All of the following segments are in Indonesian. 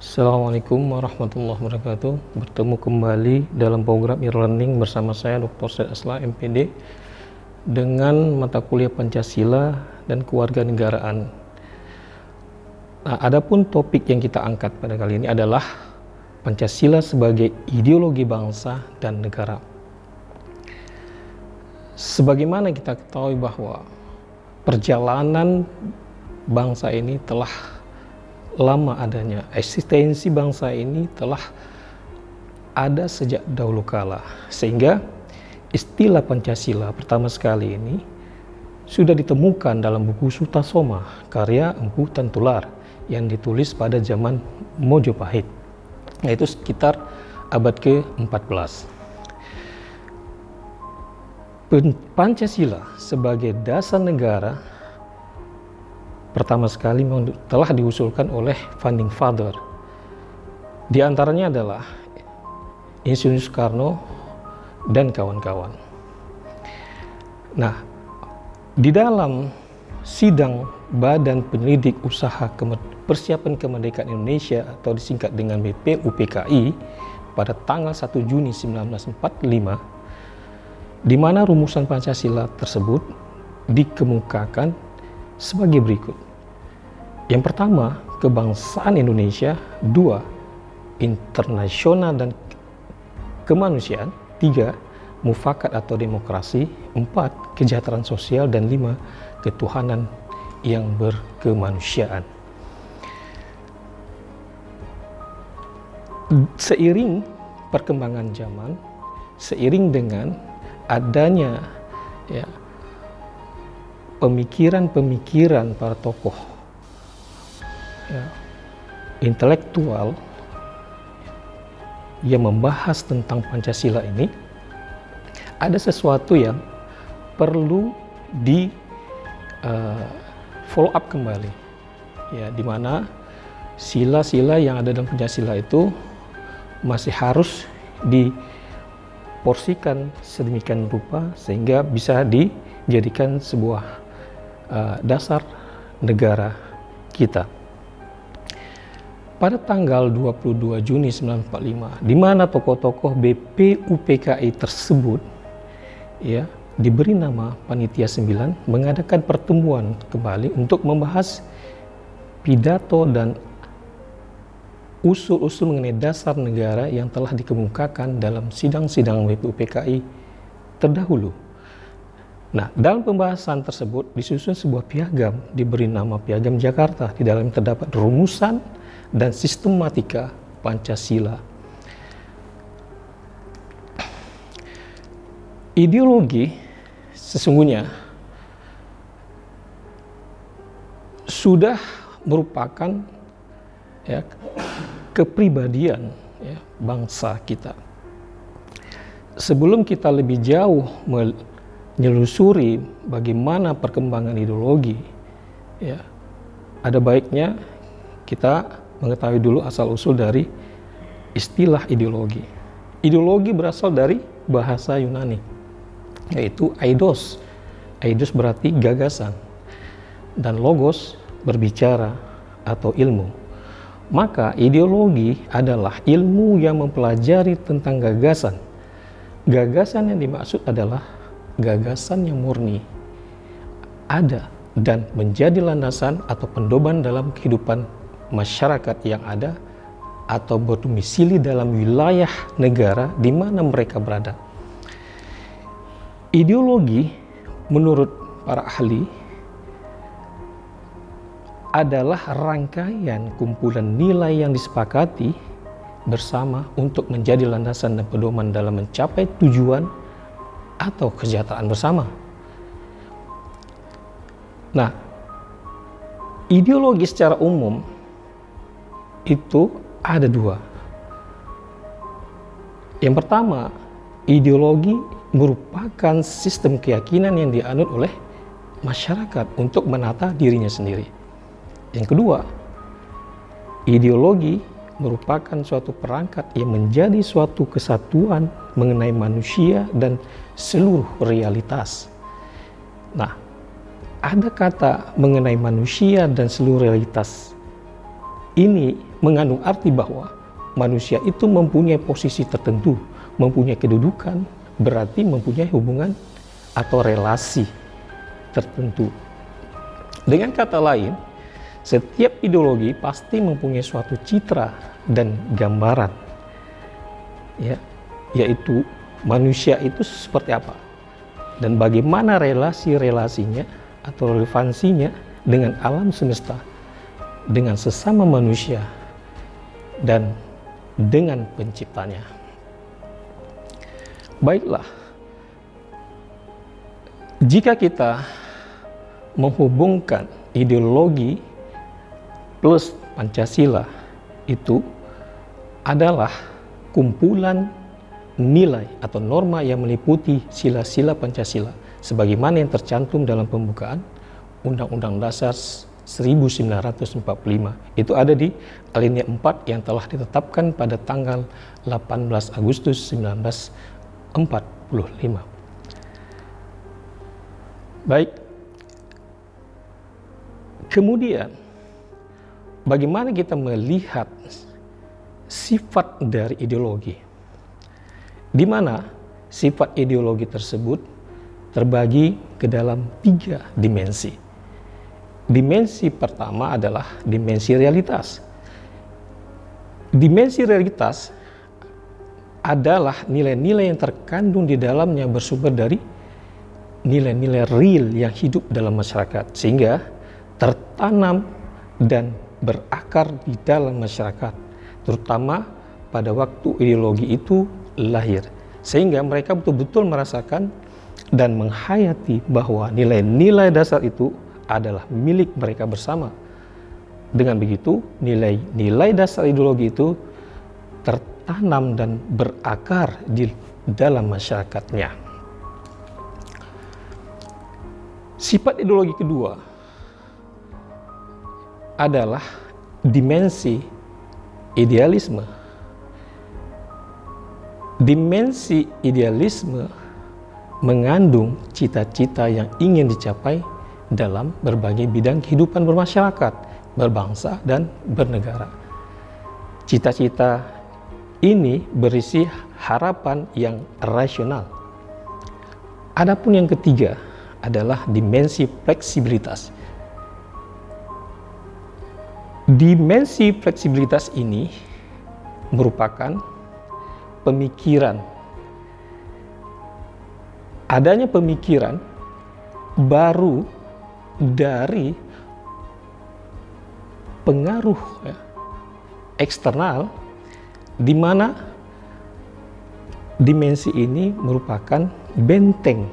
Assalamualaikum warahmatullahi wabarakatuh. Bertemu kembali dalam program e-learning bersama saya Dr. Said Aslah MPD dengan mata kuliah Pancasila dan Kewarganegaraan. Nah, adapun topik yang kita angkat pada kali ini adalah Pancasila sebagai ideologi bangsa dan negara. Sebagaimana kita ketahui bahwa perjalanan bangsa ini telah lama adanya, eksistensi bangsa ini telah ada sejak dahulu kala, sehingga istilah Pancasila pertama sekali ini sudah ditemukan dalam buku Sutasoma karya Empu Tantular yang ditulis pada zaman Mojopahit, yaitu sekitar abad ke-14. Pancasila sebagai dasar negara pertama sekali telah diusulkan oleh Founding Father. Di antaranya adalah Insinyur Soekarno dan kawan-kawan. Nah, di dalam sidang Badan Penyelidik Usaha Persiapan Kemerdekaan Indonesia atau disingkat dengan BPUPKI pada tanggal 1 Juni 1945, di mana rumusan Pancasila tersebut dikemukakan sebagai berikut. Yang pertama, kebangsaan Indonesia. 2, internasional dan kemanusiaan. 3, mufakat atau demokrasi. 4, kesejahteraan sosial. Dan 5, ketuhanan yang berkemanusiaan. Seiring perkembangan zaman, seiring dengan adanya pemikiran para tokoh intelektual yang membahas tentang Pancasila ini, ada sesuatu yang perlu di follow up kembali, di mana sila-sila yang ada dalam Pancasila itu masih harus diporsikan sedemikian rupa sehingga bisa dijadikan sebuah dasar negara kita. Pada tanggal 22 Juni 1945, di mana tokoh-tokoh BPUPKI tersebut diberi nama Panitia 9 mengadakan pertemuan kembali untuk membahas pidato dan usul-usul mengenai dasar negara yang telah dikemukakan dalam sidang-sidang BPUPKI terdahulu. Nah, dalam pembahasan tersebut disusun sebuah piagam diberi nama Piagam Jakarta. Di dalam terdapat rumusan dan sistematika Pancasila. Ideologi sesungguhnya sudah merupakan kepribadian bangsa kita. Sebelum kita lebih jauh menyelusuri bagaimana perkembangan ideologi, ada baiknya kita mengetahui dulu asal-usul dari istilah ideologi. Ideologi berasal dari bahasa Yunani, yaitu eidos. Eidos berarti gagasan, dan logos berbicara atau ilmu. Maka ideologi adalah ilmu yang mempelajari tentang gagasan. Gagasan yang dimaksud adalah gagasan yang murni, ada dan menjadi landasan atau pendoban dalam kehidupan masyarakat yang ada atau berdomisili dalam wilayah negara di mana mereka berada. Ideologi menurut para ahli adalah rangkaian kumpulan nilai yang disepakati bersama untuk menjadi landasan dan pedoman dalam mencapai tujuan atau kesejahteraan bersama. Nah, ideologi secara umum itu ada dua. Yang pertama, ideologi merupakan sistem keyakinan yang dianut oleh masyarakat untuk menata dirinya sendiri. Yang kedua, ideologi merupakan suatu perangkat yang menjadi suatu kesatuan mengenai manusia dan seluruh realitas. Nah, ada kata mengenai manusia dan seluruh realitas. Ini mengandung arti bahwa manusia itu mempunyai posisi tertentu, mempunyai kedudukan, berarti mempunyai hubungan atau relasi tertentu. Dengan kata lain, setiap ideologi pasti mempunyai suatu citra dan gambaran, ya, yaitu manusia itu seperti apa dan bagaimana relasi-relasinya atau relevansinya dengan alam semesta, dengan sesama manusia, dan dengan penciptanya. Baiklah, jika kita menghubungkan ideologi plus Pancasila, itu adalah kumpulan nilai atau norma yang meliputi sila-sila Pancasila sebagaimana yang tercantum dalam pembukaan Undang-Undang Dasar 1945. Itu ada di alinea 4 yang telah ditetapkan pada tanggal 18 Agustus 1945. Baik. Kemudian, bagaimana kita melihat sifat dari ideologi? Di mana sifat ideologi tersebut terbagi ke dalam 3 dimensi. Dimensi pertama adalah dimensi realitas. Dimensi realitas adalah nilai-nilai yang terkandung di dalamnya bersumber dari nilai-nilai real yang hidup dalam masyarakat, sehingga tertanam dan berakar di dalam masyarakat, terutama pada waktu ideologi itu lahir, sehingga mereka betul-betul merasakan dan menghayati bahwa nilai-nilai dasar itu adalah milik mereka bersama. Dengan begitu, nilai-nilai dasar ideologi itu tertanam dan berakar di dalam masyarakatnya. Sifat ideologi kedua adalah dimensi idealisme. Dimensi idealisme mengandung cita-cita yang ingin dicapai dalam berbagai bidang kehidupan bermasyarakat, berbangsa, dan bernegara. Cita-cita ini berisi harapan yang rasional. Adapun yang ketiga adalah dimensi fleksibilitas. Dimensi fleksibilitas ini merupakan pemikiran. Adanya pemikiran baru dari pengaruh eksternal, di mana dimensi ini merupakan benteng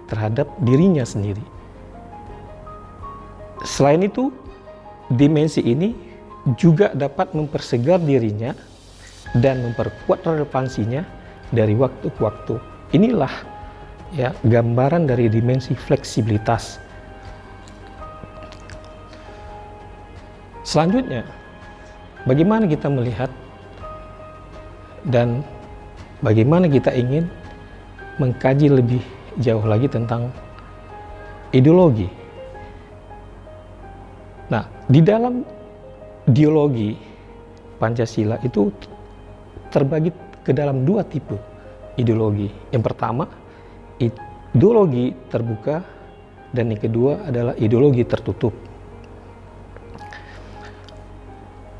terhadap dirinya sendiri. Selain itu, dimensi ini juga dapat mempersegar dirinya dan memperkuat relevansinya dari waktu ke waktu. Inilah ya gambaran dari dimensi fleksibilitas. Selanjutnya, bagaimana kita melihat dan bagaimana kita ingin mengkaji lebih jauh lagi tentang ideologi. Nah, di dalam ideologi Pancasila itu terbagi ke dalam 2 tipe ideologi. Yang pertama, ideologi terbuka, dan yang kedua adalah ideologi tertutup.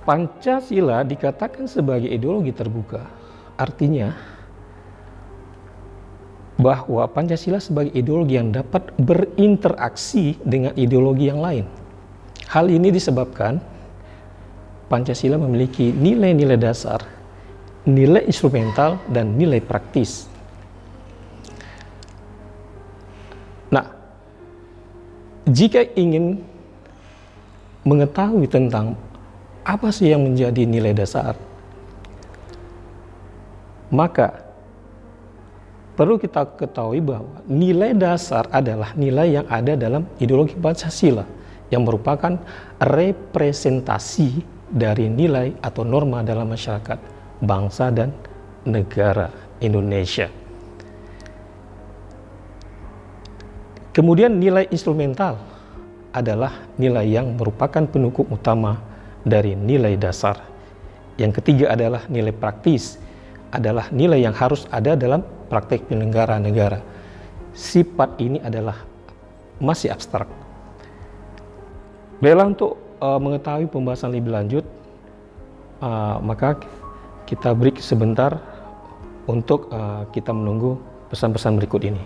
Pancasila dikatakan sebagai ideologi terbuka, artinya bahwa Pancasila sebagai ideologi yang dapat berinteraksi dengan ideologi yang lain. Hal ini disebabkan Pancasila memiliki nilai-nilai dasar, nilai instrumental, dan nilai praktis. Nah, jika ingin mengetahui tentang apa sih yang menjadi nilai dasar, maka perlu kita ketahui bahwa nilai dasar adalah nilai yang ada dalam ideologi Pancasila, yang merupakan representasi dari nilai atau norma dalam masyarakat, bangsa, dan negara Indonesia. Kemudian nilai instrumental adalah nilai yang merupakan pendukung utama dari nilai dasar, Yang ketiga adalah nilai praktis, adalah nilai yang harus ada dalam praktek penyelenggara negara. Sifat ini adalah masih abstrak. Baiklah, untuk mengetahui pembahasan lebih lanjut, maka kita break sebentar untuk kita menunggu pesan-pesan berikut ini.